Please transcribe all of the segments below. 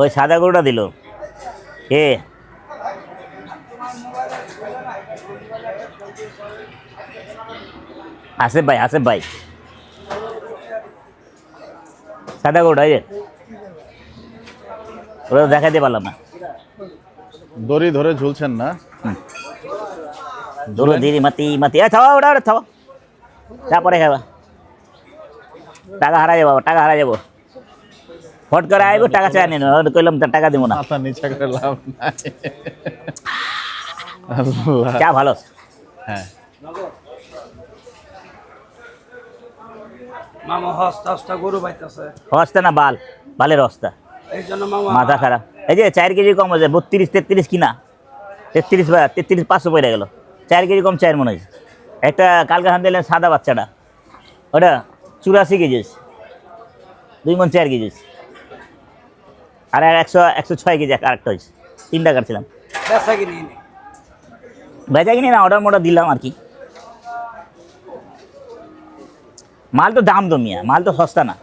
ওই সাদা গরুটা দিল কে? আসিফ ভাই, আসিফ ভাই, সাদা গরুটা এই যে ওরা দেখাতে পারলাম না। দড়ি ধরে ঝুলছেন না? ধরো দিদি মাতি মাতি থাও, ওটা ওটা থাও, তারপরে খাবা। টাকা হারা যাবো, টাকা হারা যাবো, ফট করে আইবো, টাকা চাই নিন, কইলাম টাকা দিব না। মাথা নিচে করে লাভ নাই। আল্লাহ, চা ভালো। হ্যাঁ মামা হস্তা হস্তা গরু পাইতেছে, হস্তা না বাল, বালের হস্তা, এই জন্য মামা মাথা খারাপ। এই যে 4 কেজি কম হয়েছে, 32-33 কিনা, 33-500 পড়ে গেল, 4 কেজি কম 4 মনে হয়েছে। একটা কালকে হান দিলেন সাদা বাচ্চাটা, ওটা 84 কেজি হয়েছে, 2 মন 4 কেজি হয়েছে। আর 106 কেজি আরেকটা হয়েছে, 3টা কাটছিলাম। বেচা কিনি বেচা কিনি না, অর্ডার মোটা দিলাম আর কি। মাল তো দাম দমিয়া, মাল তো সস্তা না।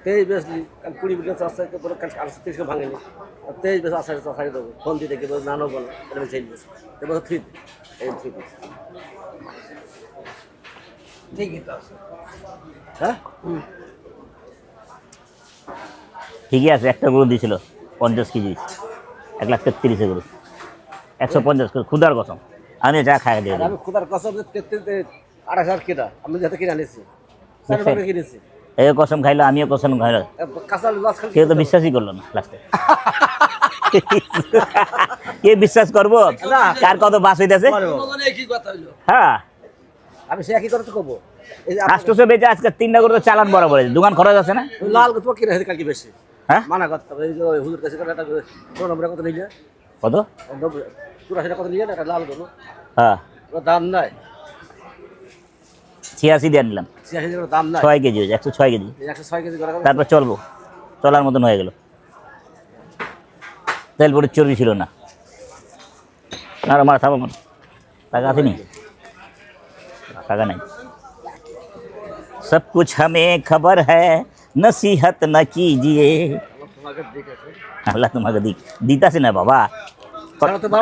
তেইশ বেশি 20 মিনিট আসতে পুরো 30 ভাঙেনি, 23 বেশ আসা আসা দেবো ফোন দিয়ে দেখে নানো বলো এটা চেঞ্জ বেশ এবার 3 এই 3 ঠিকই তো আছে। হ্যাঁ ঠিকই আছে। একটা গরু দিয়েছিল 50 কেজি, 1,33,000 গরু, 150 করে ক্ষুদার কসম। আমি যা খাই দিয়ে আমি খুদার কসম 28,000 কিনা আমি যাতে কিনে আনিছি 4 টাকা কিনেছি এই কসম খাইলো, আমিও কসম খাইলো, কাঁচা লস খালি কেউ তো বিশ্বাসই করলো না লাস্টে। কে বিশ্বাস করবো কার কত বাস হইতেছে? একই কথা হইলো। হ্যাঁ, আমি সে একই কথা তো কব এই যে 800 বেচে আজকে 3টা করে তো চালান বরাবর, দোকান খরচ আছে না? লাল তো কিনে হয়েছে কালকে বেশি হ্যাঁ, মানা করতে হবে এই যে হুজুর কাছে করে একটা 2 নম্বরে কত নিলে কত? 84 টাকা কত নিলে একটা লাল গরু হ্যাঁ, ওর দাম নাই 86 দিয়ে নিলাম, 86 টাকা দাম নাই 6 কেজি হয়েছে, 106 কেজি। 106 কেজি করে তারপর চলবো, চলার মতন হয়ে গেল। তেল পরে চর্বি ছিল না। আর আমার থাকো, আমার টাকা আছে নি, টাকা নাই। सब कुछ हमें खबर है, नसीहत न कीजिए। আল্লাহ তোমাকে দিক দিতাছে না বাবা,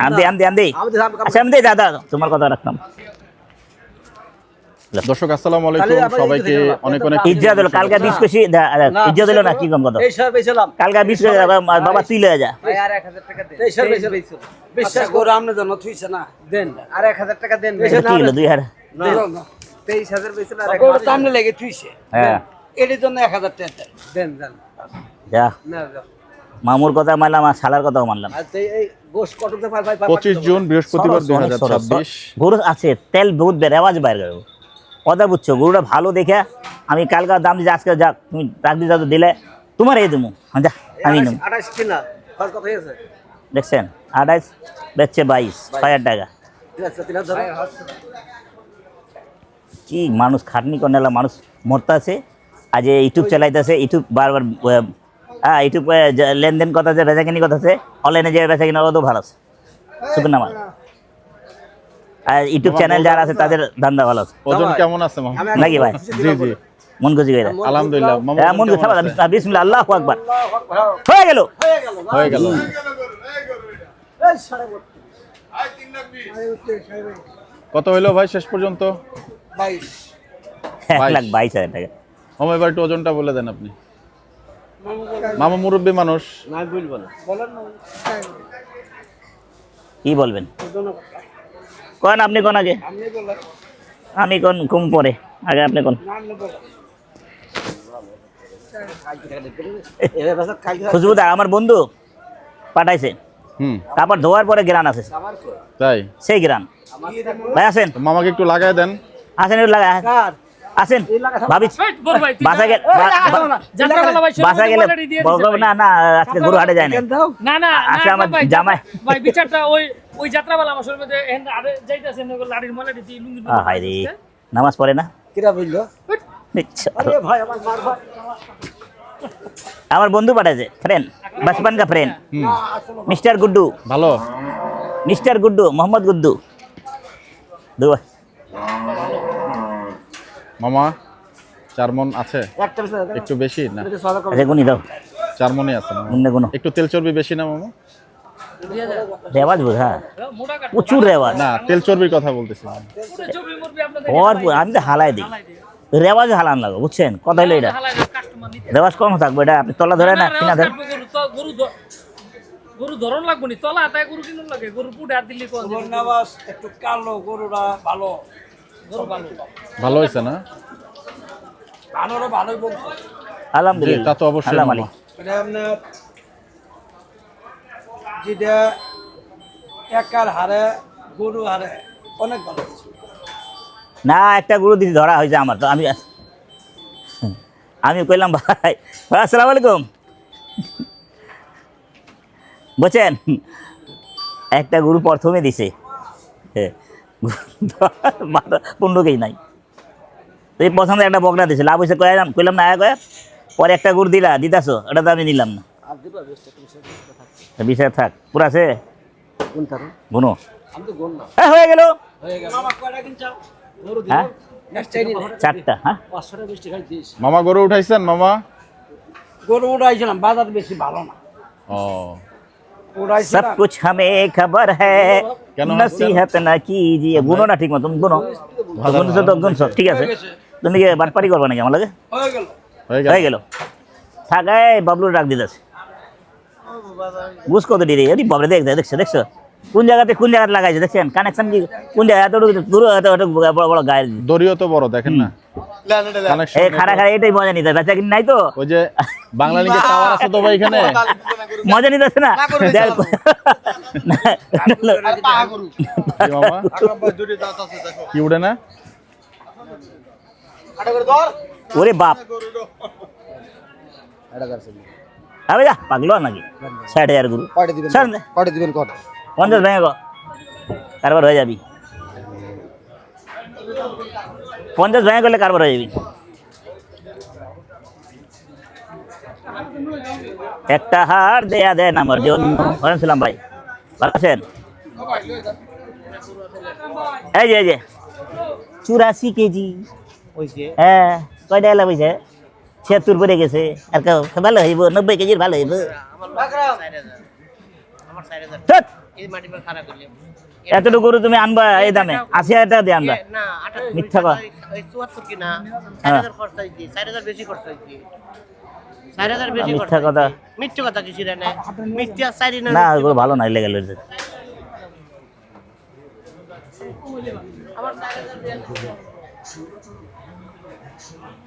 আমদে আমদে আমদে। আচ্ছা আমদে দাদা, তোমার কথা রাখলাম। দর্শক আসসালামু আলাইকুম, সবাইকে অনেক অনেক ইজ্জত হলো। কালকে 20 কেজি ইজ্জত হলো না, কি কম কথা? এই সব বেচলাম কালকে 20 কেজি বাবা তুই লয়ে যা। ভাই আর 1000 টাকা দেন। এই সব বেচলাম বিশ্বাস করে আমনে জন্য থুইছে না, দেন আর 1000 টাকা দেন। কি হলো 2000? না 23000 বেচলে আর 1000 সামনে লেগে থুইছে। হ্যাঁ, এর জন্য 1000 টাকা দেন দেন। যা না যাও। মামুর কথা মানলাম আর শালার কথাও মানলাম। আর এই গোশ কটকতে পার ভাই 25 জুন বৃহস্পতিবার 2026। গরু আছে, তেল বহুত বের, আওয়াজ বাইর গেল। কথা বুঝছো, গরুটা ভালো দেখে আমি কালকে দাম দিয়েছি, আজকে যা তুমি টাকা দিয়ে যাও দিলে তোমার এই দেবো, যা আমি নেব। 28 কিনা খরচ কত হয়েছে দেখছেন 28 বেচছে 22, 6,000 টাকা। ঠিক আছে 3000 কি মানুষ খাটনি করে নেলা, মানুষ মরতে আছে। আজ ইউটিউব চালাইতেছে, ইউটিউব বারবার ইউটিউব লেনদেন কথা আছে, বেচাকিনি কথা আছে, অনলাইনে যে বেচাকিনি ওরা তো ভালো আছে, শুকুর নামাজ। আর ইউটিউব চ্যানেল যারা আছে তাদের ধান্দা ভালো আছে ওজন কেমন আছে মামা? নাকি ভাই? জি জি মন খুশি করে আলহামদুলিল্লাহ মামা, হ্যাঁ, মন খুশি। বিসমিল্লাহ, আল্লাহু আকবার, হয়ে গেল হয়ে গেল। কত হইলো ভাই শেষ পর্যন্ত? 22 1,22,000 টাকা। মামা এবার একটু ওজনটা বলে দেন আপনি। মামা মুরব্বী মানুষ, না বলবো না বলেন না। কি বলবেন কোন? আপনি কোন আগে? আপনি বলেন। আমি কোন কম পরে, আগে আপনি কোন? না আপনি বলেন। এর বাসা কালকে খুশবুদা আমার বন্ধু পাঠাইছে, তারপর ধোয়ার পরে গ্রান আছে, আমার কো তাই সেই গ্রান। ভাই আসেন, তো মামাকে একটু লাগায় দেন। আসেন, একটু লাগা কার আসেন। ভাবি বাসা গেলে বাসা গেলে বলবো না, না আজকে গরু হাটে যায় না। দাও না না আজকে আমার জামাই ভাই বিচারটা ওই যাত্রাবেলা আমার শরীরে যে আরে যাইতাছেন লাড়ির মলা দিতে লুঙ্গি হাই রে, নামাজ পড়ে না? কিরা বললো নিচ্ছা। আরে ভাই আমার মার ভাই আমার বন্ধু পাঠাইছে, ফ্রেন্ড, বাচপান কা ফ্রেন্ড, হুম মিস্টার গুড্ডু, ভালো মিস্টার গুড্ডু, মোহাম্মদ গুড্ডু। দুবাই মামা 4 মন আছে একটা বেশি না, একটু বেশি না এটা সদা কম। আচ্ছা গুনি দাও, 4 মনই আছে মামা। গুনে গুনো। একটু তেল চর্বি বেশি না মামা? রেওয়াজ বোঝা, মোটা কাট প্রচুর রেওয়াজ। না তেল চর্বির কথা বলতেছি মামা। পুরো চর্বি মরবি আপনাদের আমি তো হালাই দিই, রেওয়াজ হালান লাগো, বুঝছেন কথা হলো এটা। হালাই কাস্টমার নিতে রেওয়াজ কম থাকবে, এটা আপনি তলা ধরে না কিনা ধরে। গরু ধরন লাগবো নি, তলা তাই গরু কিনুন লাগে, গরু পুটে হাত দিল্লি কোন গরুর নামাজ একটু কালো, গরুরা ভালো, গরু ভালো। ভালো হয়েছে না? ভালোরা ভালোই বলতো। আলহামদুলিল্লাহ, জি, তা তো অবশ্যই আল্লাহ মামা। মালিক। এটা আপনার যেটা একার হারে গরু হারে অনেক ভালো হচ্ছে। না একটা গরু দিদি ধরা হয়েছে আমার, তো আমি কইলাম ভাই, ভাই আসসালামু আলাইকুম, বুঝছেন একটা গরু প্রথমে দিছে 15 কেজি নাই, তো এই পছন্দের একটা বকনা দিছে, লাভ হয়েছে কইলাম না কয়ে, পরে একটা গরু দিতাছো, ওটা তো আমি নিলাম না। আর দিবা বেশটা তুমি থাকছে। বিষয় থাক পুরা আছে কোন কারণ? গুনো। আমি তো গোল না। হয়ে গেল মামা কয়টা কিনছাও? গরু হ্যাঁ দিও নেক্সট টাইম 4টা। হ্যাঁ 500 টাকা বেশি খাই দিস। মামা গরু উঠাইছেন মামা? গরু উড়াইছিলাম, বাজার বেশি ভালো না। ও सब উড়াইছিলাম कुछ हमें खबर है, क्या नाम है? नसीहत ना कीजिए। गुनो ना ठीक मत, तुम गुनो गुनছো তো গুনছো, ঠিক আছে। তুমি কি বাটপারি করবা নাকি আমার লাগে? হয়ে গেল। হয়ে গেল, থাক। এই বাবলু ডাক দিতেছে, বুঝ কত ডিরে, আরে বাবরে দেখছো কোন জায়গাতে লাগাইছে, দেখছেন কানেকশন কি কোন জায়গায়, এত দূর এত বড় বড় গায়ে। দড়িও তো বড় দেখেন না কানেকশন। এই খাড়া এটাই মজা নিতে, বেচা কিনে নাই তো, ওই যে বাংলা লিঙ্কের টাওয়ার আছে তো ভাই এখানে। মজা নিতেছে না। কি মামা কি উড়ে না? ওরে বাপ, এটা করছে। আবে যা পাগলো নাকি, 60,000 গুরু কয়টা দিবেন? ছাড় দে। কয়টা দিবেন কত? 50 ভেঙে গো, কারবার হয়ে যাবি। 50 ভেঙে গেলে কারবার হয়ে যাবি। একটা হার দেয়া দেন আমার জন্য। ছিলাম ভাই, ভালো আছেন? এই যে 84 কেজি। হ্যাঁ কয়টা এলা বইছে? 76 পড়ে গেছে। আর ভালো হইব, 90 কেজির ভালো হইব। ধ্যাৎ, এতটুকু গরু তুমি আনবা এই দামে? 80,000 টাকা দিয়ে আনবা? মিথ্যা কথা। মিথ্যা কথা না, ওগুলো ভালো না লেগে গেল।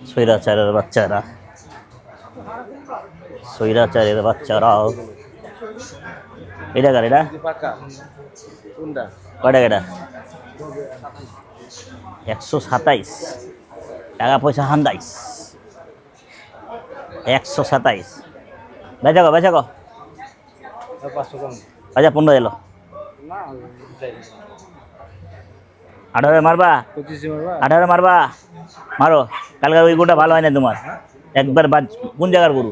স্বৈরাচারের বাচ্চারা, স্বৈরাচারের বাচ্চারা। এটা কার? এটা কয়টা? এটা 127 টাকা পয়সা হান্দাইস। 127 বেচা গো 500 15 এলো। 18 মারবা? 18 মারবা? মারো। কালকে ওই গরুটা ভালো হয় না তোমার, একবার বাজ। কোন জায়গার গরু,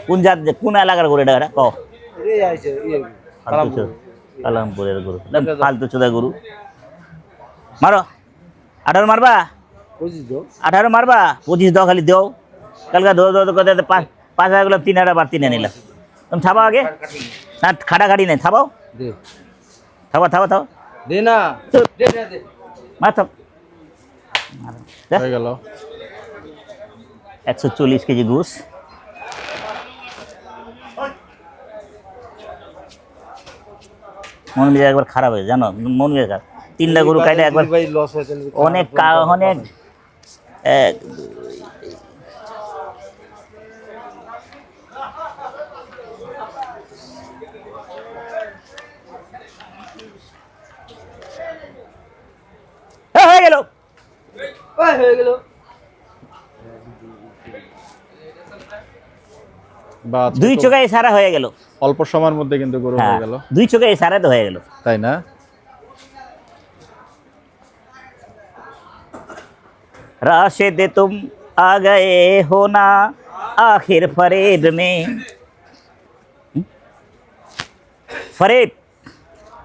কোন জাত, কোন এলাকার গরু? এটা কও। কালামপুরের গরু, ফালতু চোদা গরু। মারো। 18 মারবা? 18 মারবা? 25 দাও, খালি দাও। কালকে ধো 5,000 গুলো 3,000 বার 3 নিলাম। তুমি থাবা আগে না, খাটাখাটি নেই, থাবাও। থাবা দে না। মার থাপ। হয়ে গেল 140 কেজি ঘুষ। মন মেজাজ একবার খারাপ হয়েছে জানো, মন মেজাজ খারাপ। 3টা গরু কাটে একবার অনেক অনেক। হয়ে গেল, হয়ে গেল। বা আজকে 2 তো চোখে ইশারা হয়ে গেল। অল্প সময়ের মধ্যে কিন্তু গরু হ্যাঁ হয়ে গেল, 2 চোখে ইশারা তো হয়ে গেল, তাই না? राशिद तुम आ गए हो ना, आखिर फरेब में फरेब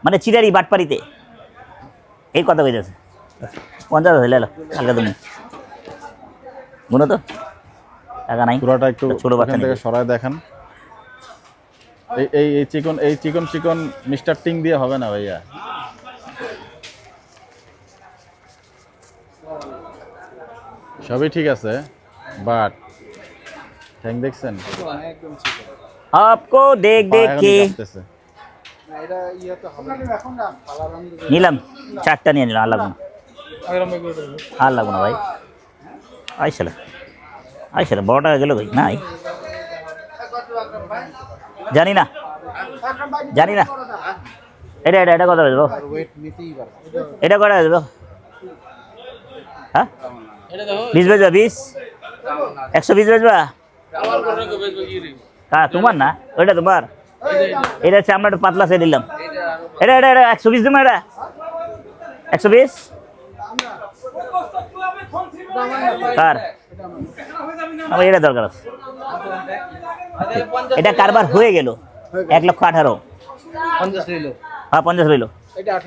মানে চিরারি বাটপাড়িতে এই কথা কইতেছে 50 আছে লেলো হালকা তুমি গুনো তো টাকা নাই পুরোটা একটু ছোট বাচ্চা এখান থেকে সরায় দেখান এই চিকন চিকন মিস্টার টিং দিয়ে হবে না ভাইয়া সবই ঠিক আছে বাট ঠ্যাং দেখছেন आपको देख देख के নিলাম চারটা নিয়ে নিলাম আর লাগবে না আর লাগবে না ভাই আইসালা বড়টা গেল ভাই নাই জানি না এটা এটা এটা কত বেচবো এটা কটা বেচবো হ্যাঁ 20 বেচবা 20 120 বেচবা হ্যাঁ তোমার না ওইটা তোমার এটা হচ্ছে আমরা একটু পাতলা সে দিলাম এটা এটা এটা 120 দিলাম এটা 120 কার আমার এটা দরকার আছে এটা কারবার হয়ে গেল 1,18,000 হ্যাঁ 50 রইল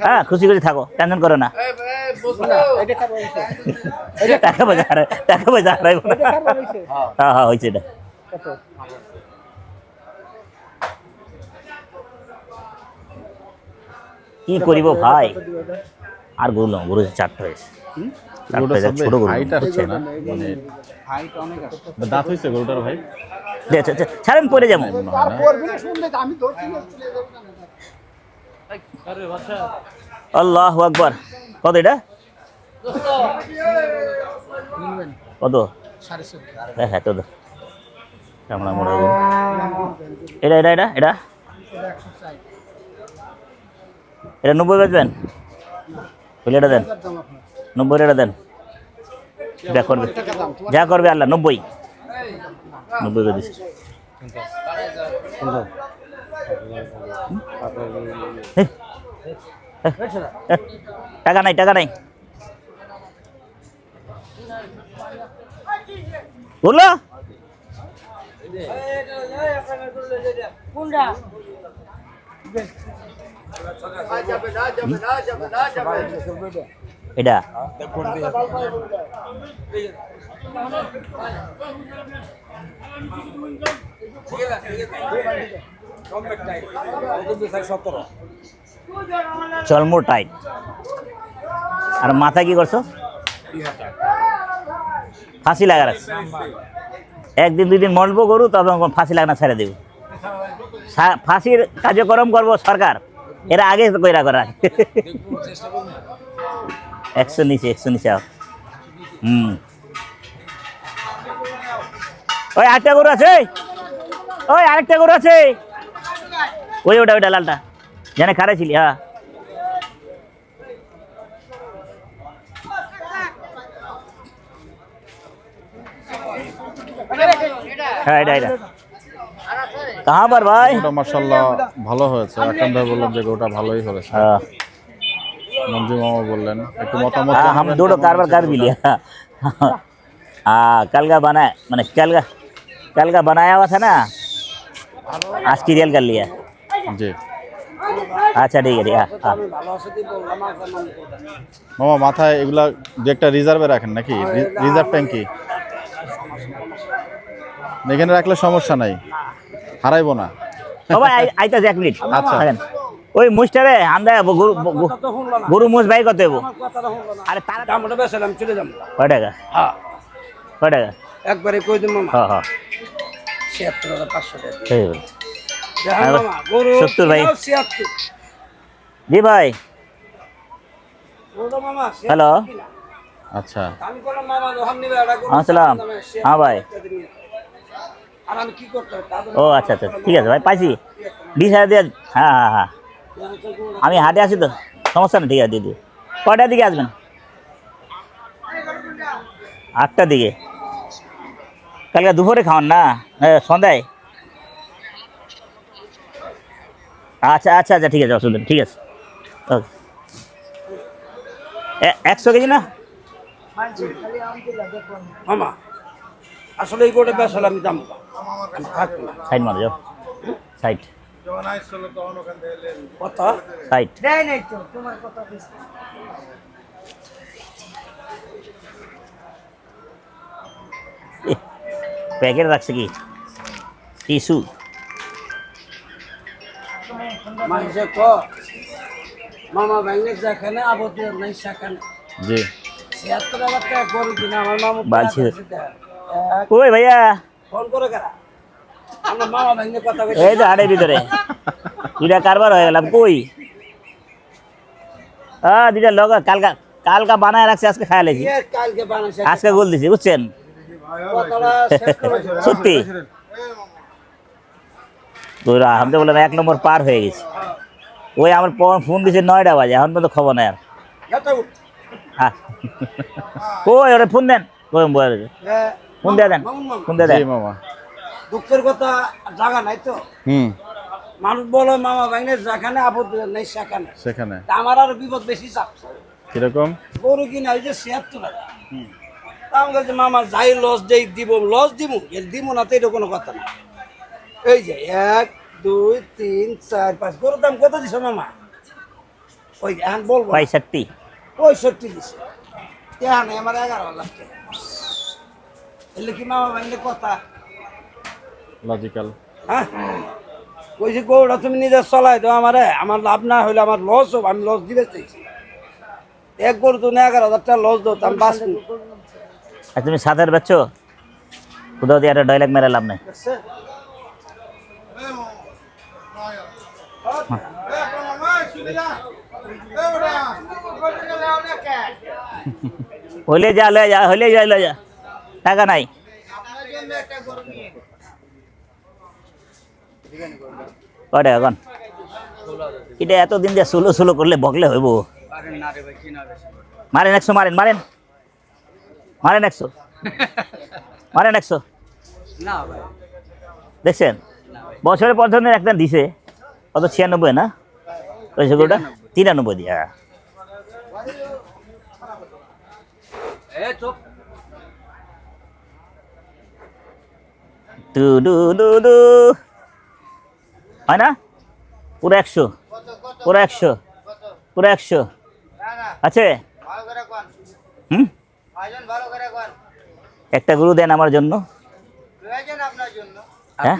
হ্যাঁ খুশি খুশি থাকো টেনশন করো না টাকা পয়সা হ্যাঁ হ্যাঁ হয়েছে এটা কি করিব ভাই আর বললাম গরু চারটা হয়েছে ছোট গরু হাইট আসছে না মানে দাঁত হয়েছে গরুটার ভাই ছাড়েন পরে যাবো আল্লাহু আকবার কত এটা কত হ্যাঁ হ্যাঁ তো আমরা মনে হবে এটা এটা এটা এটা এটা 90 বেচবেন বলে এটা দেন 90 এটা দেন যা করবে আল্লাহ 90 করে দিচ্ছি টাকা নাই বললো এটা চলমো টাইট আর মাথা কি করছো ফাঁসি লাগা রাখছি একদিন দুই দিন মরবো গরু তবে ফাঁসি লাগানো ছেড়ে দেব ফাঁসির কার্যক্রম করবো সরকার এরা আগে কইরা করা 100 নিচে ওই আরেকটা গরু আছে ওই ওটা লালটা জানে খারাই ছিলি হ্যাঁ এটা कहाँ पर भाई মাশাআল্লাহ ভালো হয়েছে আকরাম ভাই বললেন যে গরুটা ভালোই হয়েছে মঞ্জু মামা বললেন একটু মতামত हम दोनों कारबार कर भी लिया हाँ कल का बना मैंने कल का बनाया हुआ था ना आज की रियल कर लिया জি अच्छा ठीक है মামা মাথায় এগুলা দু একটা রিজার্ভে রাখেন নাকি রিজার্ভ ট্যাঙ্কি এখানে রাখলে সমস্যা নাই হারাইবো না সবাই আইতাছে 1 মিনিট আচ্ছা ওই মুস্টারে আমরা গরু মুস ভাই কত দেবো আরে তারা দামটা বেশলাম চলে যাবো কয় টাকা হ্যাঁ কয় টাকা একবারে কই দিন মামা হ্যাঁ হ্যাঁ ৭৬,৫০০ টাকা ঠিক আছে দেখেন মামা গরু ৭০ ভাই ৭৬ জি ভাই গরু মামা হ্যালো আচ্ছা আমি বললাম মামা যখন নিবে এটা গরু আসসালাম হ্যাঁ ভাই আর আমি কি করতে ও আচ্ছা ঠিক আছে ভাই পাইছি 20,000 দিয়ে হ্যাঁ আমি হাটে আছি তো সমস্যা না ঠিক আছে দিদি কয়টার দিকে আসবেন 8টার দিকে কালকে দুপুরে খাওয়ান না সন্ধ্যায় আচ্ছা ঠিক আছে অসুবিধা ঠিক আছে ওকে 100 কেজি না মামা আসলে এই গরুটা বেশ হলে আমি দাম পাবো। আমি থাকবো না। সাইড মারো যাও সাইড কত সাইড দেয় নাই তো তোমার কথা বেশি। প্যাকেট রাখছে কি টিস্যু মানুষে ক মামা ব্যাংকে যেখানে আবদ্ধ নাই সেখানে জি ৭৬,০০০ টাকা গরু কিনা আমার মামু বালছি। এক ওই ভাইয়া ফোন করে কারা আমরা মামা ব্যাংকে কথা বলছি এই তো হাটের ভিতরে দুইটা কারবার হয়ে গেলাম কই দুইটা লোক কালকা বানায় রাখছে আজকে খাই লেছি কালকে বানাইছে আজকে গোল দিছি বুঝছেন কথাটা শেষ করে সত্যি আমি বললাম 1 নম্বর পার হয়ে গেছি ওই আমার ফোন দিছে 9টা বাজে এখন পর্যন্ত খবর নাই আর ওই ওরে ফোন দেন ফোন দিয়ে দেন ফোন দিয়ে জি দেন মামা দুঃখের কথা জায়গা নাই তো হুম মানুষ বলে মামা ব্যাংকে যেখানে আবদ্ধ নাই সেখানে সেখানে তা আমার আর বিপদ বেশি চাপছে কিরকম গরু কিনা ওই যে ৭৬,০০০ তা আমার কাছে মামা যাই লস যেই দিব লস দিব এর দিব না তো এটা কোনো কথা না এই যে 1 2 3 4 5 গরুর দাম কত দিছো মামা ওই এখন বলবো 65 65 দিছে কেন আমার 11,000 টাকা এলে কি মামা ভাইলে কথা লজিক্যাল হ্যাঁ ওই যে গরুটা তুমি নিজে চলাই দাও আমারে আমার লাভ না হইলে আমার লস হোক আমি লস দিবে চাইছি এক গরু তুমি 11,000 টাকা লস দাও তো আমি বাঁচবো আর তুমি সাথের বেচছো কোথাও দিয়ে একটা ডায়লগ মেরে লাভ নাই হইলে যা লয়ে যা হইলে যা লয়ে যা টাকা নাই কয় টাকা কন এটা এতদিন যে সুলো সুলো করলে বকলে হইব মারেন 100 মারেন মারেন মারেন 100 মারেন 100 দেখছেন বছরের পর ধরনের একটা দিছে কত 96 না ওই সেগুলোটা 93 দিয়া টু ডু ডু ডু হয় না পুরো 100 পুরো 100 পুরো 100 আছে হুম একটা গরু দেন আমার জন্য হ্যাঁ?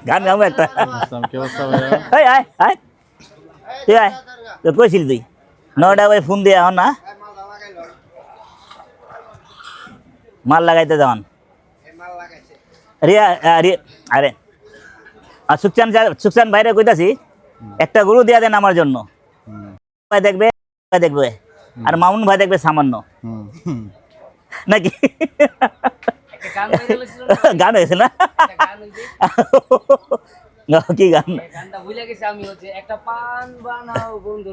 গান গাবো একটা ইসলাম কি অবস্থা ভাইয়া এই আয় আয় তুই আয় তো কইছিলি তুই 9টা বাজে ফোন দিয়ে এখন না মাল লাগাইতে যাওয়ান রিয়া আরে আর সুকচান বাইরে কইতাছি একটা গরু দিয়া দেন আমার জন্য ভাই দেখবে দেখবে আর মামুন ভাই দেখবে সামান্য হুম নাকি গান হয়েছে না কি গান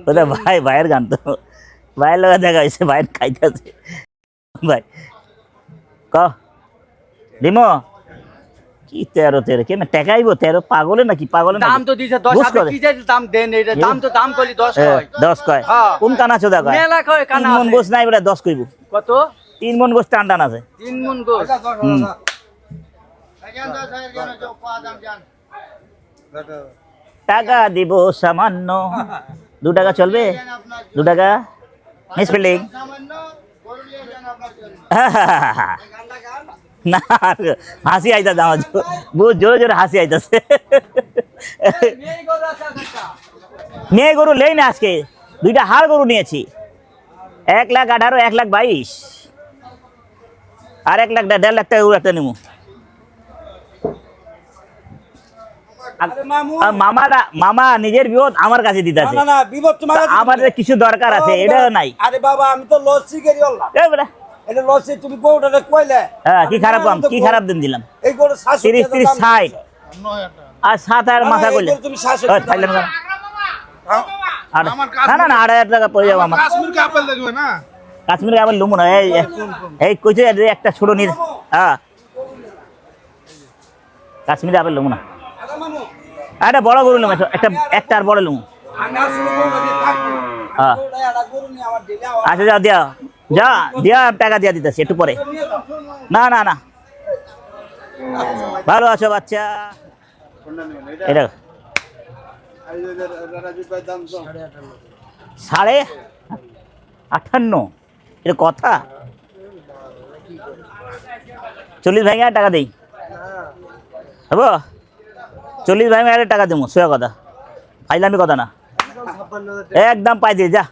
ওটা ভাইয়ের গান তো ভাইয়ের লোক দেখা হয়েছে ভাইয়ের খাইতেছে ভাই ক ডিমো কি 13 কেন টেকাইবো 13 পাগলে নাকি পাগলে দাম তো দিছে 10 আপনি কি চাই দাম দেন এটা দাম তো দাম কইলি 10 হয় 10 কয় হ্যাঁ। কোন কানা চোদা কয় মেলা কয় কানা 3 মন আছে। গোস নাই বলে 10 কইবো কত 3 মন গোস টান টান আছে 3 মন গোস হুম। টাকা দিব সামান্য 2 টাকা চলবে 2 টাকা মিসফিল্ডিং না হাসি আইতাছে আমার বহুত জোরে জোরে হাসি আইতাছে মেয়ে গরু লেই না আজকে 2টা হাড় গরু নিয়েছি 1,18,000 1,22,000 আর 1 লাখ 1.5 লাখ টাকা গরু একটা নিমু আরে মামু মামা নিজের বিপদ আমার কাছে দিতেছে না না বিপদ তোমার কাছে আমাদের দিবে। কিছু দরকার আছে এটাও নাই আরে বাবা আমি তো লসি করি আল্লাহ এই বেটা, এটা লসি তুমি গরুটা কইলে হ্যাঁ কি খারাপ কাম কি খারাপ দিন দিলাম এই গরু 30 30 60 আর 7,000 মাথা কইলে তুমি 60 ওই খাইলেন কেন? না না না 8,000 টাকা পড়ে যাবো আমার কাশ্মীর আপেল দেখবে না কাশ্মীরে আবার লুমো না এই কইছে একটা ছোট নিয়ে হ্যাঁ কাশ্মীরে আবার লুমো না আরে মামু একটা বড় গরু লুমো একটা আর বড় লুমো আমি আসলে গরুটা দিয়ে থাকবো হ্যাঁ গরুটা একটা গরু নিয়ে আমার দিলে আচ্ছা যাও দিয়া যা দিয়া টাকা দিয়া দিতেছি একটু পরে। না না না, ভালো আছো বাচ্চা? এটা 58.5, এটা কথা? 40 ভাঙে আর টাকা দেই হব? 40 ভাঙে আর টাকা দেবো, সোয়া কথা, ফাইলামি কথা না, একদম পাই দিয়ে যা।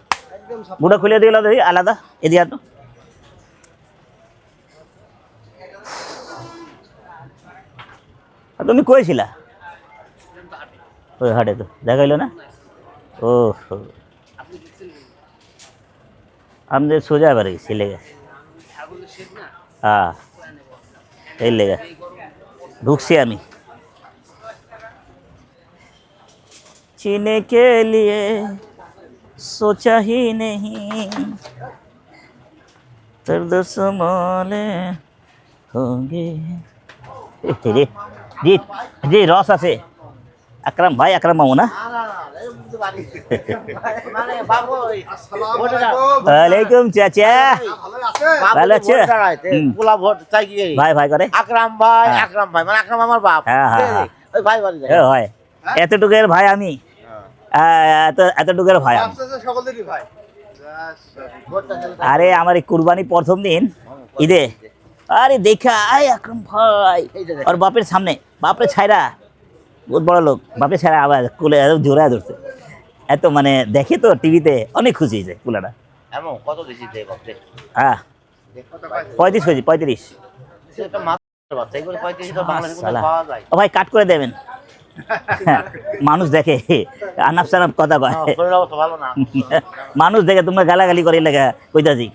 বুড়ো খুলে দিল আলাদা, এদিকে তো তুমি কইছিলা ওই হাটে, তো দেখাইলো না? ও আমাদের সোজা এবার গেছি লেগে, হ্যাঁ এই লেগে ঢুকছি আমি। जीने के लिए सोचा ही नहीं, दर्द संभाले होंगे। জি জি রস আছে। আকরাম ভাই, আকরাম মামু না? ওয়ালাইকুম চাচা, ভালো আছে? পোলা ভোট চাই কি ভাই ভাই করে আকরাম ভাই, হ্যাঁ। আকরাম ভাই মানে আকরাম আমার বাপ। হ্যাঁ হ্যাঁ হ্যাঁ, ওই ভাই বাড়ি যায়। হয় এতটুকের ভাই আমি, এতটুকের ভাই আমি। আরে আমার এই কুরবানি প্রথম দিন ঈদে, আরে দেখা আয় আকরাম ভাই আর বাপের সামনে, বাপরে ছাইরা বহুত বড় লোক, বাপের ছাইরা আবার কুলে জোড়া ধরছে, এত মানে দেখে তো টিভিতে, অনেক খুশি হয়েছে কুলাটা। এমন কত দিছি দে বাপ রে। হ্যাঁ 35 কেজি, 35। সেটা মাত্র বাচ্চা এগুলো 35 তো বাংলাদেশে সালা। পাওয়া যায়। ও ভাই কাট করে দেবেন, মানুষ দেখে আনাপ সানাপ কথা কয়, শরীর অবস্থা ভালো না। মানুষ দেখে তোমরা গালাগালি করে লেগে কইতাছি,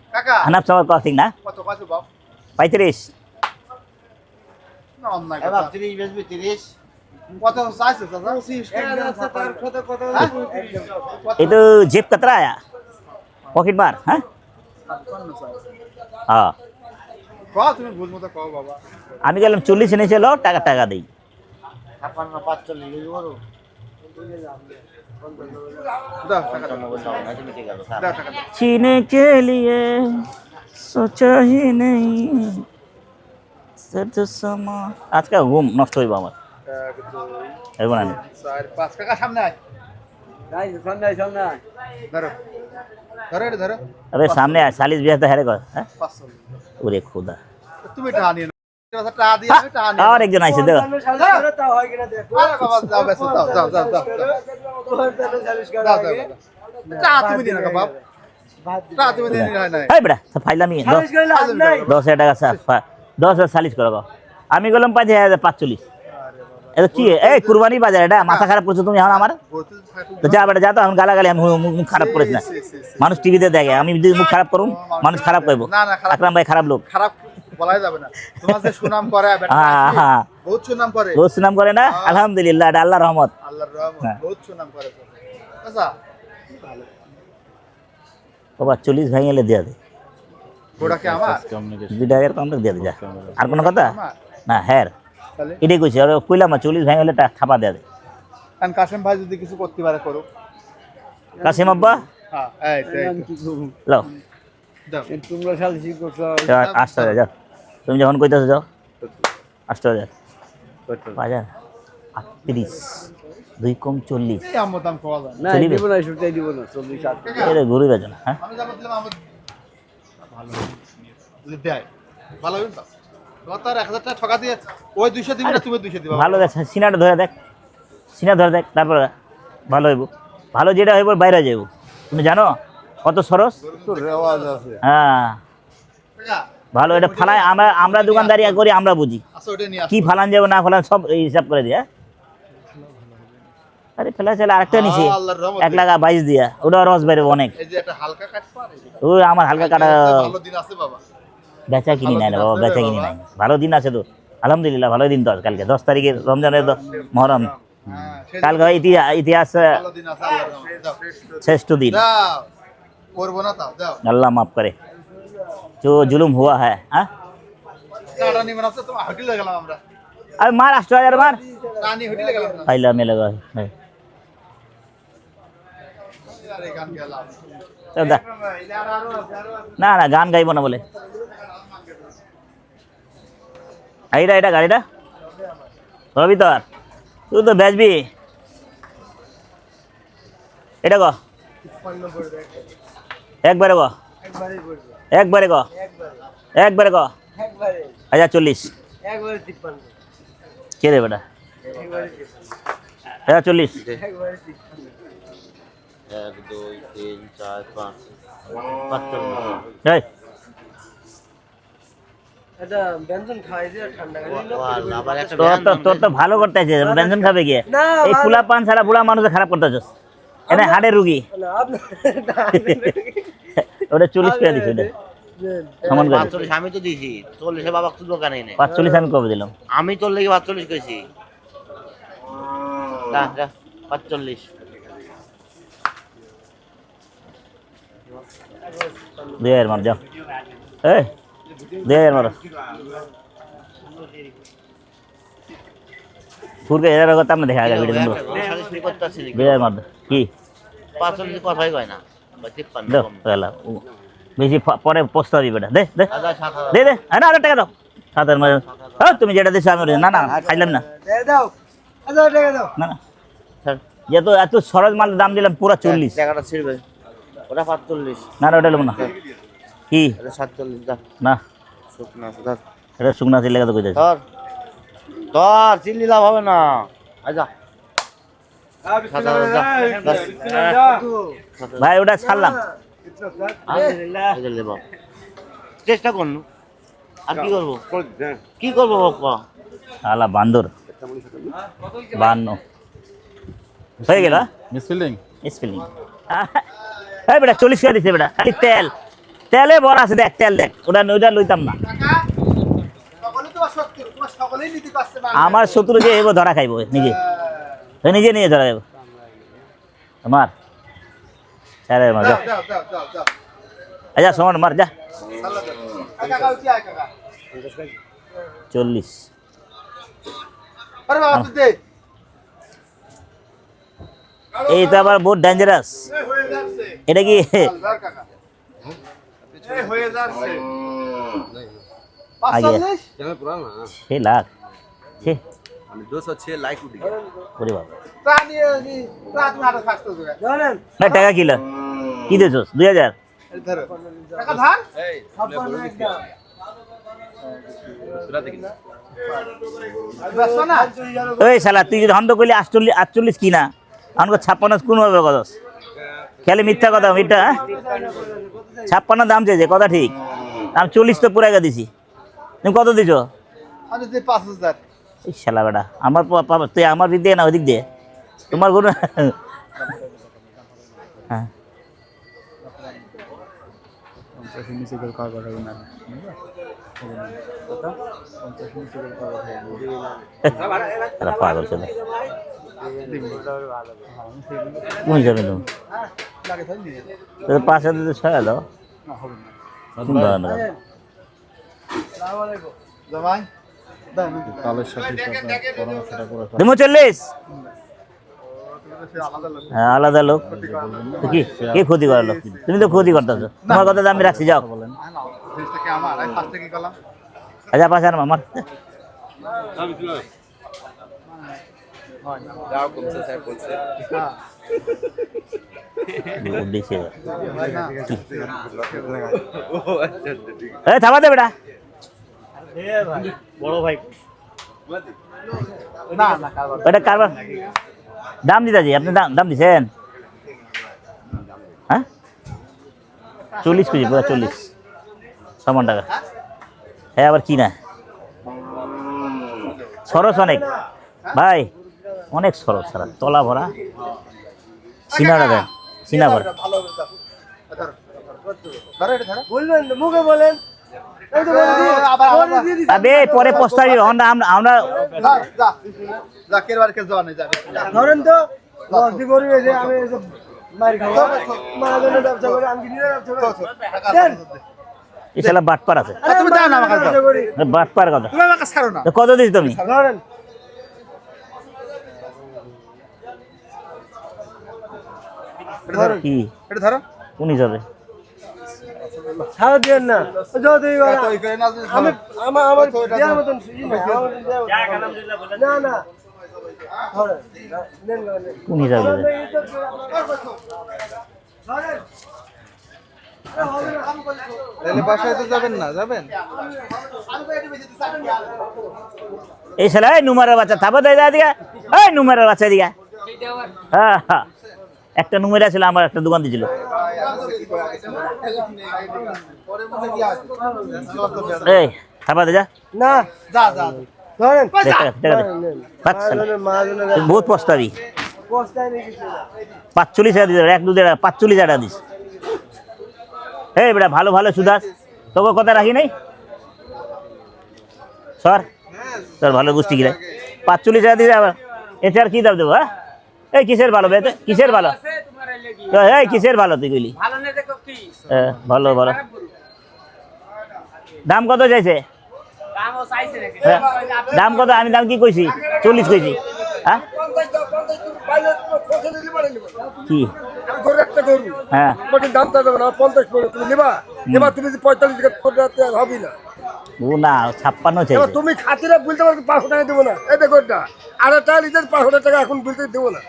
আনাপ সানাপ কথা ঠিক না? 35 এবার 30 বেচবি 30। ये तो जेब कतरा आया, पॉकेट मार। हाँ हाँ, আমি গেলাম 40 এনেছে, লো টাকা টাকা দেই। 56 45 ইউজ করো। जीने के लिए सोचा ही नहीं, सर्द समा। আজকে ঘুম নষ্ট হইব আমার, এরকম না? अबे सामने आ, 40 बिया तो हेरे कर। ওরে খোদা, আর একজন আইছে দেখো। এই বেটা ফাইলামি 10,000 টাকা, 10,000 40 করো। আমি গেলাম 5,45। এটা কি এই কুরবানি বাজার, এটা মাথা খারাপ করছো তুমি এখন আমার? তো যা বেটা যা, তো এখন গালাগালি, আমি মুখ খারাপ করেছি না? মানুষ টিভিতে দেখে, আমি যদি মুখ খারাপ করুম মানুষ খারাপ কইব, আকরাম ভাই খারাপ লোক। খারাপ বলাই যাবে না, তোমার যে সুনাম করে, হ্যাঁ হ্যাঁ, বহুত সুনাম করে, বহুত সুনাম করে না? আলহামদুলিল্লাহ, এটা আল্লাহর রহমত। আল্লাহর রহমত, বহুত সুনাম করে। আচ্ছা বাবা 40 ভাঙিলে দিয়া দে, ওটা কি আমার? 2 টাকার কম দিয়ে দে যা। আর কোনো কথা না? হ্যাঁ তাহলে এটাই কইছি, আর কইলাম 40 ভাঙিলে খাপা দেয়া দে। কারণ কাশেম ভাই যদি কিছু করতে পারে করুক। কাসিম আব্বা হ্যাঁ এই তো লাও, দাও। তোমরা সালিসি করছো। 8,000 যাও, তুমি যখন কইতাছো যাও। 8,000 বাজার 38, 2 কম 40। এই আমার দাম পাওয়া যায় না। না চলিবে? দিব না, শুটাই দিব না 40 8। এরে গরু বেচো না? হ্যাঁ আমি যা বললাম আমার ভালো যদি দেয় ভালো হবে তো। তোমার তো আর 1000 টাকা ঠকা দিয়ে ওই 200 দিবি না, তুমি 200 দিবা। ভালো দেখ, সিনাটা ধরে দেখ, সিনা ধরে দেখ, তারপর ভালো হইব। ভালো যেটা হইব বাইরে যাইব, তুমি জানো কত সরস। তো রেওয়াজ আছে। হ্যাঁ ভালো, এটা ফালাই, আমরা দোকানদারি করি, আমরা বুঝি আচ্ছা ওটা নিয়ে কি ফালান যাবে না ফালান সব হিসাব করে দিয়া। আরে ফেলা চলে আরেকটা নিছি আল্লাহর রহমতে। 1,22,000 দিয়া, ওটা রস বেরোবে অনেক। এই যে একটা হালকা কাট পারে। ওই আমার হালকা কাটা ভালো দিন আছে বাবা। বেচা কিনি নাই না বাবা, বেচা কিনি নাই। ভালো দিন আছে তো, আলহামদুলিল্লাহ ভালো দিন তো। কালকে 10 তারিখে রমজানের মহরম, হ্যাঁ কালকে ইতিহাস ভালো দিন আছে আল্লাহর রহমতে। যাও শ্রেষ্ঠ দিন, যাও করব না তাও যাও। अल्लाह माफ करे जो जुलुम हुआ है। हाँ কাটা নিবেন আছে তো হোটেলে গেলাম আমরা। अरे मार 8,000 मार, রানী হোটেলে গেলাম না। फाइला में लगा है। আরে গান গেলাম তো দা না না গান গাইবো না বলে এইটা এটা গাড়িটা রবি তোর তুই তো বেচবি এটা গ একবারে গ একবারে গ একবারে গ 1040 কে রে বেটা 1040 1 2 3 4 5 55 এই এটা ব্যঞ্জন খাই দিয়ে ঠান্ডা করে আবার একটা তোর তো ভালো করতে আছে ব্যঞ্জন খাবে গিয়ে না, এই ভালো- কুলা পান ছাড়া বুড়া মানুষ খারাপ করতে আছিস এটা হাড়ের রুগী ওটা 40 টাকা দিছি ওটা সমান করে 45 আমি তো দিছি 40 বাবা তো দোকানে নেই 45 আমি কবে দিলাম আমি তোর লাগি 45 কইছি যা যা 45 দেড় মার যাও এই দেড় মার ফুরকে এর কথা আমরা দেখা যাবে ভিডিও দেব সালিশ নি করতে আসি নাকি দেড় মার কি 45 কথাই কয় না বা 53 দাও কম এলা বেশি পরে পস্তাবি বেটা দে দে আদা 7000 দে দে আরে 1000 টাকা দাও 7000 মার হ্যাঁ তুমি যেটা দিছো আমি না না খাইলাম না দাও 1000 টাকা দাও না না এত সরল মাল দাম দিলাম পুরো 40 টাকাটা ছিড়বে ওটা 45 না না ওটা নেবো না কি এটা 47 দা না শুকনা ধর এটা শুকনা তেল লেগে তো কই যাচ্ছে ধর ধর চিল্লি লাভ হবে না আজা ভাই ওটা ছাড়লাম চেষ্টা করুন আর কি করবো কি করবো বাপ্পা আলা বান্দর 52 হয়ে গেল মিসফিল্ডিং স্পেলিং এই বেটা 40 টাকা দিছে বেটা খালি তেল তেলে বড় আছে দেখ তেল দেখ ওটা লইতাম না সকলে তোমার শত্রু তোমার সকলেই নীতি করছে আমার শত্রু যে এগো ধরা খাইবো নিজে নিজে নিয়ে ধরা যাবো আমার আরে মার যা যাও যাও যাও যাও আচ্ছা সমান মার যা সাল্লাহ কাকা উঠি আয় কাকা 40 আরে বাবা তুই দে এই তো আবার বহুত ডেঞ্জারাস হয়ে যাচ্ছে এটা কি ধর কাকা এই হয়ে যাচ্ছে আগে 45 6 লাখ ছে আমি 206 লাইক উঠি ওরে বাবা তা নিয়ে রাত না হাতে ফাস্ট করে ধরেন না টাকা কিলো কি দিছস 2000 এই ধরো টাকা ধার এই 56 একদম সুরা দেখি ব্যস্ত না ওই শালা তুই যদি হন্দ কইলি 48 কি না আমাকে 56 কোন হবে কত খেলে মিথ্যা কথা মিথ্যা 56 দাম চেয়েছে কথা ঠিক আমি 40 তো পুরা দিছি তুমি কত দিছো আমি দিই 5000 এই শালা বেটা আমার তুই আমার দিক দিয়ে না ওই দিক দিয়ে তোমার কোনো হ্যাঁ এরা পাগল ছেলে কোন যাবে তুমি লাগে তাই নিয়ে তো 5000 দিতে ছয় দাও কোন দাও না জামাই দেন দেমো 40 আলাদা লোক হ্যাঁ আলাদা লোক তো কি কে ক্ষতি করার লোক তুমি তো ক্ষতি করতেছো তোমার কথা আমি রাখছি যাও জিনিসটা কি আমার আমি ফার্স্টে কি করলাম আচ্ছা পাশে আর আমার যাও কমছে স্যার বলছে হ্যাঁ দেখছে ভাই না ও আচ্ছা ঠিক এই থামা দে বেটা না না কারবার ওটা কারবার দাম দিতাছি আপনি দাম দিছেন হ্যাঁ 40 কেজি পুরো 40 সমান টাকা হ্যাঁ আবার কি না সরস অনেক ভাই অনেক সরস সারা তলা ভরা সিনারা দেন সিনা ভরা ভালো হবে ধরো ধরো এটা ধরো বলবেন তো, মুখে বলেন এই তো আবার দিয়ে দিছি। আবে পরে পস্তাবি আমরা যা যা যা কেরবার কে যাওয়া নেই যাবে ধরেন তো লস দি করবে যে আমি এই যে মার খাবো মারাজনের ব্যবসা করে আমি কি নিজে ব্যবসা করি দেন। এছাড়া বাটপার আছে আরে তুমি দাও না আমাকে দাও। ব্যবসা করি। বাটপার কথা তুমি আমাকে ছাড়ো না তো কত দিস তুমি ধরেন এটা ধরো কি এটা ধরো কোন হিসাবে ছাড় দিয়েন না যদি এত ই করে না যদি আমি ধরো। আমার আমার দেওয়ার মতন ই না, আমার মতন না না ধরেন, নেন না, নেন। কোন হিসাবে তাহলে বাসায় তো যাবেন না যাবেন এই শালা এই নুমারের বাচ্চা থাপা দেয় দিকে এই নুমারের বাচ্চা দিকে হ্যাঁ হ্যাঁ একটা নুমেরা ছিল আমার একটা দোকান দিয়েছিল এই থাপা দে যা না যা যা ধরেন দে, টাকা দে, টাকা দে। বাদ শালা। তুই বহুত পস্তাবি বস্তায় নিয়ে কিছু না। 45 টাকা দিস এক দুধের 45 টাকা দিস এই বেটা ভালো ভালো সুদাস তোকে কথা রাখি নাই সর তোর ভালো গোষ্ঠী গিলা 45 টাকা দিস আবার এতে আর কি দাম দেবো হ্যাঁ এই কিসের ভালো বেতে কিসের ভালো তো এই কিসের ভালো তুই কইলি ভালো ভালো দাম কত চাইছে হ্যাঁ, দাম কত আমি দাম কি কইছি 40 কইছি হ্যাঁ কি হ্যাঁ ও না 56 চাইছে তুমি খাতিরে বলতে পারো 500 টাকা দেবো না এই দেখো এটা আর একটা লিটার 500 টাকা এখন বলতে দেবো না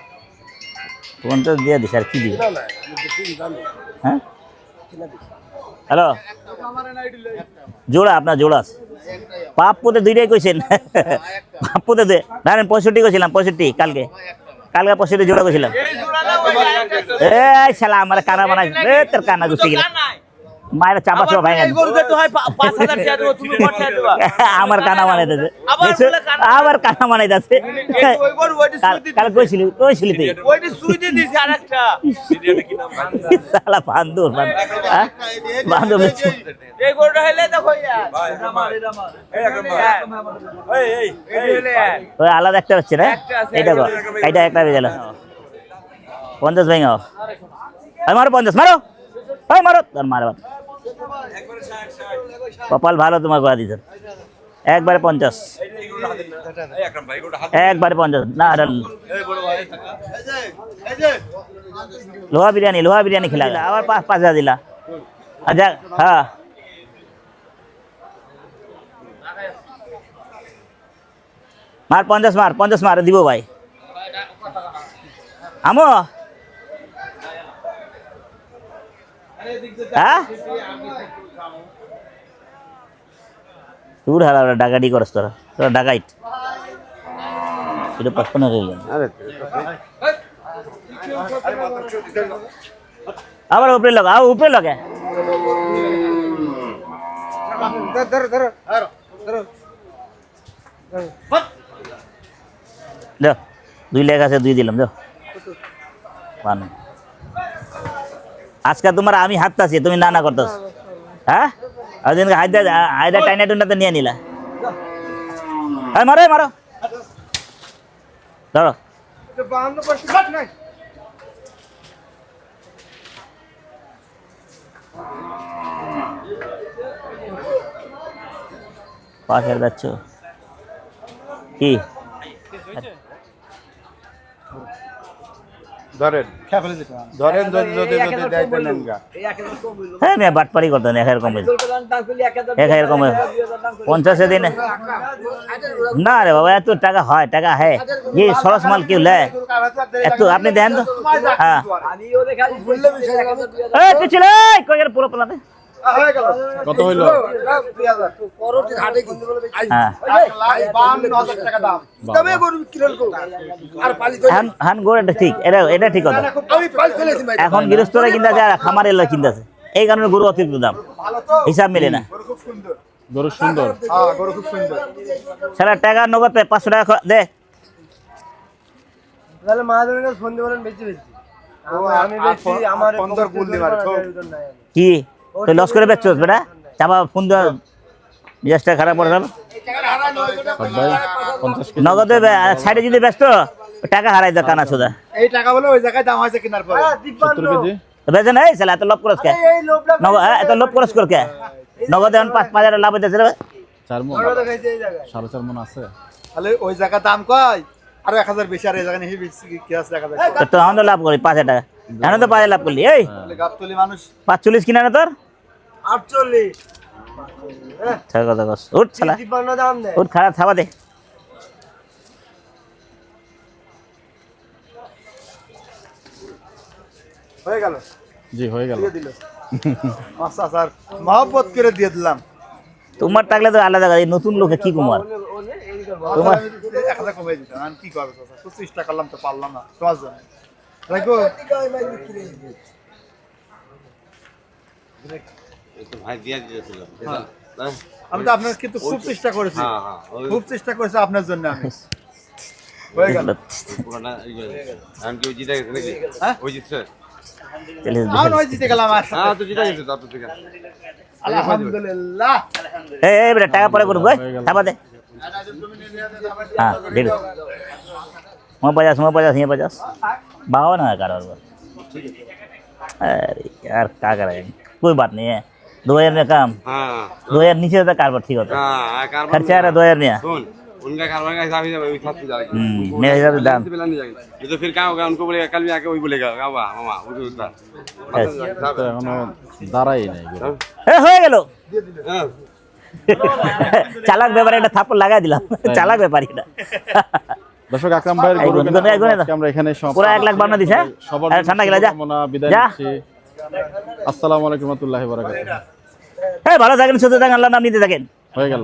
50 দিয়ে দিস আর কি দিবি না না আমি দেখি জানি হ্যাঁ হ্যালো জোড়া আপনার জোড়া আছে পাপ পোতে দুইটাই কইছেন পাপ পোতে দে না 65 কইছিলাম 65 কালকে 65 জোড়া কইছিলাম এই শালা আমার কানা বানাই এ তোর কানা গুছি গেল মায়ের চাপা চাপা ভাঙা আমার কানা বানাই দিতেছে আবার কানা বানাই দিতেছে কাল কইছিলি কইছিলি তুই শালা বান্দর বান্দর ওই আলাদা একটা হচ্ছে না এইটা কর এইটা একটা বেজে গেল 50 ভাঙাও আমি মারো 50 মারো ওই মারো তোর মারো কপাল ভালো তোমার করে দিতে একবারে 50 একবারে 50 না লোহা বিরিয়ানি খেলা আবার 5,000 দিলা আচ্ছা হ্যাঁ মার 50 মার দিব ভাই আমো হ্যাঁ তোর হারা ডাকাটি করস তোরা ডাকাইট এটা 55 রইল আবার উপরে লগে দাও 2 লাখ আছে 2 দিলাম দাও পান আজকে তোমার আমি হাততাছি তুমি না করতেছ হ্যাঁ আর দিনকে হায়দা টাইনা টুনাতে নিয়ে নিলা হ্যাঁ মারো মারো ধরো পাঁচ হাজার যাচ্ছ কি ধরেন ধরেন যদি দায়িত্ব নেন গা হ্যাঁ মেয়ে বাটপাড়ি করতেন 1000 কমে 1000 কমে 50 দিনে না রে বাবা এত টাকা হয় টাকা হ্যাঁ ये सरस माल क्यों ले এত আপনি দেন তো হ্যাঁ এই পিছলে কই গেল পুরো প্লাতে কত হইলো হ্যাঁ হান গোর এটা ঠিক এটা ঠিক কথা এখন গৃহস্থরা কিনতে যায় খামারের লোক কিনতেছে এই কারণে গরু অতিরিক্ত দাম হিসাব মেলে না গরু সুন্দর গরু খুব সুন্দর সারা টাকা নগদ 500 টাকা দে তাহলে মাহাজনের কাছে ফোন দিয়ে বলেন বেশি আমি বেশি আমার 15 গুল দিবার কি তুই লস করে বেচছস বেটা চাপা ফোন দেওয়া মেজাজটা খারাপ করে গেল নগদে সাইডে যদি ব্যস্ত টাকা হারাই দা কানা সোদা এই টাকা বলে ওই জায়গায় দাম হয়েছে কেনার পরে 53 কেজি বেচে নাই শালা এত লোভ করস কে এই লোভটা নগদ এত লোভ করস কর কে নগদে 5,000 লাভ হইতেছে রে 4 মণ বড় দেখাইছে এই জায়গায় 4.5 মণ আছে তাহলে ওই জায়গা দাম কয় আর 1000 বেশি আর এই জায়গা নিয়ে বেশি কি আছে 1000 তো আমরা লাভ করি 5,000 টাকা এখন তো 5 লাভ করলি এই বলে গাবতলি মানুষ 45 কিনা না তোর 48 ছাড় কথা কস উঠ শালা 53 দাম দেয় উঠ খারাপ থাবা দে হয়ে গেল জি হয়ে গেল দিয়ে দিল আচ্ছা স্যার মহব্বত করে দিয়ে দিলাম তোমার টাকলে তো আলাদা কথা, এই নতুন লোকে কি কুমার তোমার 1000 কমে দিতাম আমি কি করবো স্যার তো চেষ্টা করলাম তো পারলাম না তোমার জন্য রাখো ভাই দিয়া দিয়েছিল আমি তো আপনার কিন্তু খুব চেষ্টা করেছি হ্যাঁ হ্যাঁ খুব চেষ্টা করেছি আপনার জন্য আমি হয়ে গেল পুরোটা আমি কি জিতে গেছে নাকি হ্যাঁ? ওই জিতছে আমি ওই জিতে গেলাম আর হ্যাঁ তো জিতে গেছে তো থেকে আলহামদুলিল্লাহ এই বেটা টাকা পরে করবো থাবা দে हाँ डेढ़ वहाँ 50 वहाँ 50 यहाँ 50 बावन है कार और अरे यार क्या करें कोई बात नहीं है 2000 में काम हाँ 2000 नीचे होता कारबार ठीक होता हाँ कारबार खर्चा आ रहा 2000 नहीं है सुन उनका कारबार का हिसाब ही वही साथ में जाएगा मेरे हिसाब से दाम मिला नहीं जाएगा ये तो फिर क्या होगा उनको बोलेगा कल भी आके वही बोलेगा वाह मामा वो तो उसका তো এখনো দাঁড়াই নাই গরু। এ হয়ে গেল हाँ চালাক ব্যাপারে একটা থাপ্পড় লাগাই দিলাম চালাক ব্যাপারী এটা দর্শক আকরাম ভাইয়ের এই গরু গুণ, কেনার গুণ, গুণ, আজকে আমরা এখানে সমাপ্ত পুরো 1,52 দিছে সবার আরে ঠান্ডা গেলা যা শুভকামনা, বিদায় যা নিচ্ছি আসসালামু আলাইকুম ওয়া রাহমাতুল্লাহি ওয়া বারাকাতুহু এই ভালো থাকেন সুস্থ থাকেন আল্লাহর নাম নিতে থাকেন হয়ে গেল